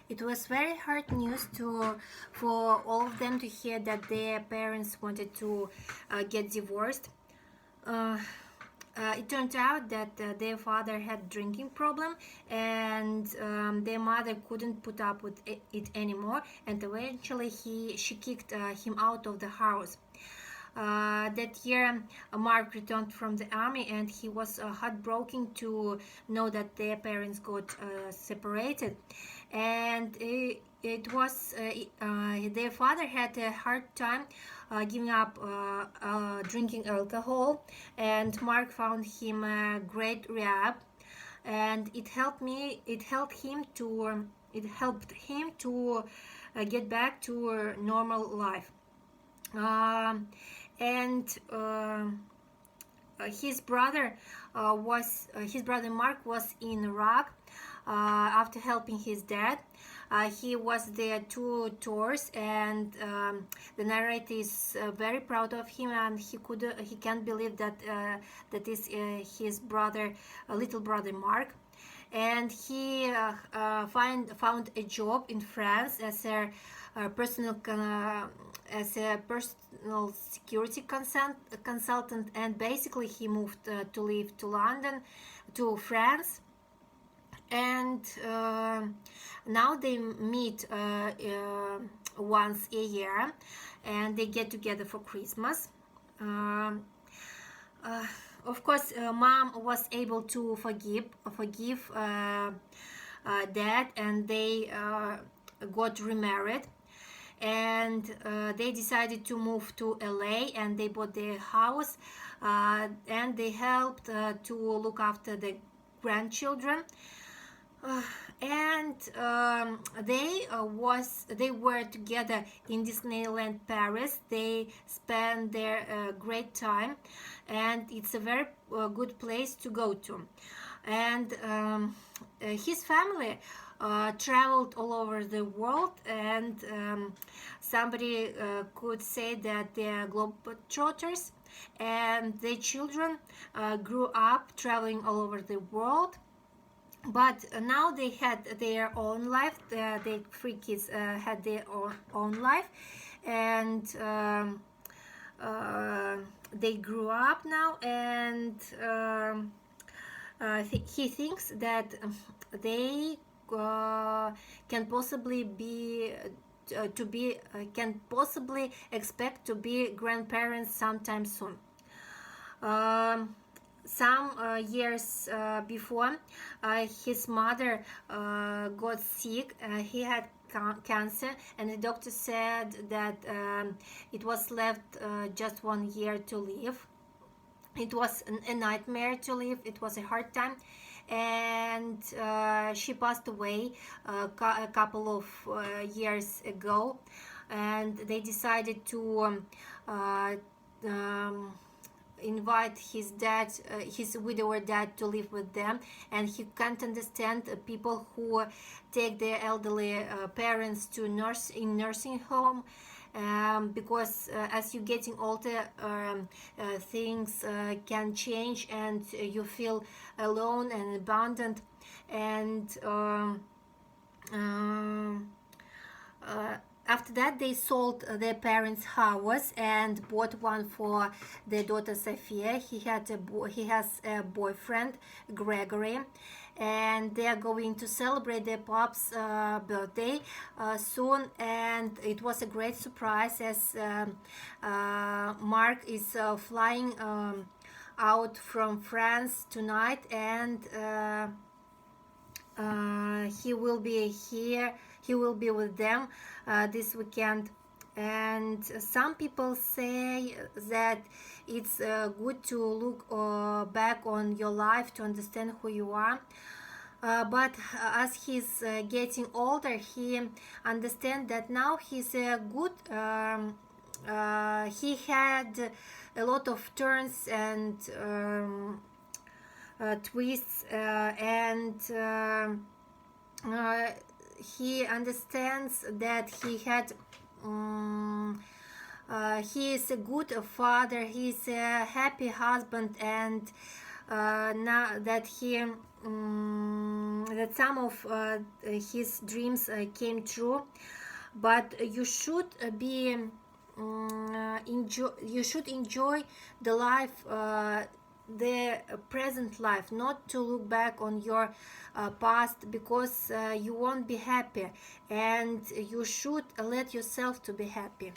It was very hard news for all of them to hear that their parents wanted to get divorced. Uh, it turned out that their father had drinking problem, and their mother couldn't put up with it anymore, and eventually she kicked him out of the house. That year, Mark returned from the army, and he was heartbroken to know that their parents got separated. And it was their father had a hard time giving up drinking alcohol, and Mark found him a great rehab, and it helped him to get back to a normal life. And his brother Mark was in Iraq after helping his dad. He was there 2 tours, and the narrator is very proud of him, and he can't believe that that is his brother, little brother Mark. And he found a job in France as a personal security consultant, and basically he moved to live to London, to France. And now they meet once a year, and they get together for Christmas. Of course, mom was able to forgive dad, and they got remarried, and they decided to move to LA, and they bought their house, and they helped to look after the grandchildren. And they were together in Disneyland Paris. They spent their great time, and it's a very good place to go to. And his family traveled all over the world, and somebody could say that they're globetrotters, and their children grew up traveling all over the world. But now they had their own life. The 3 kids had their own life, and they grew up now, and he thinks that they can possibly be can possibly expect to be grandparents sometime soon. Some years before, his mother got sick. He had cancer, and the doctor said that it was left just 1 year to live. It was a nightmare to live. It was a hard time, and she passed away a couple of years ago, and they decided to invite his widower dad to live with them, and he can't understand people who take their elderly parents to nursing home, because as you're getting older, things can change, and you feel alone and abandoned. And after that, they sold their parents' house and bought one for their daughter Sophia. He has a boyfriend, Gregory, and they are going to celebrate their pop's birthday soon. And it was a great surprise, as Mark is flying out from France tonight, and he will be here. He will be with them this weekend. And some people say that it's good to look back on your life to understand who you are. But as he's getting older, he understands that now he's a good. He had a lot of turns and twists, and he understands that he is a good father, he's a happy husband, and now that that some of his dreams came true, but you should enjoy the life, the present life, not to look back on your past, because you won't be happy, and you should let yourself to be happy.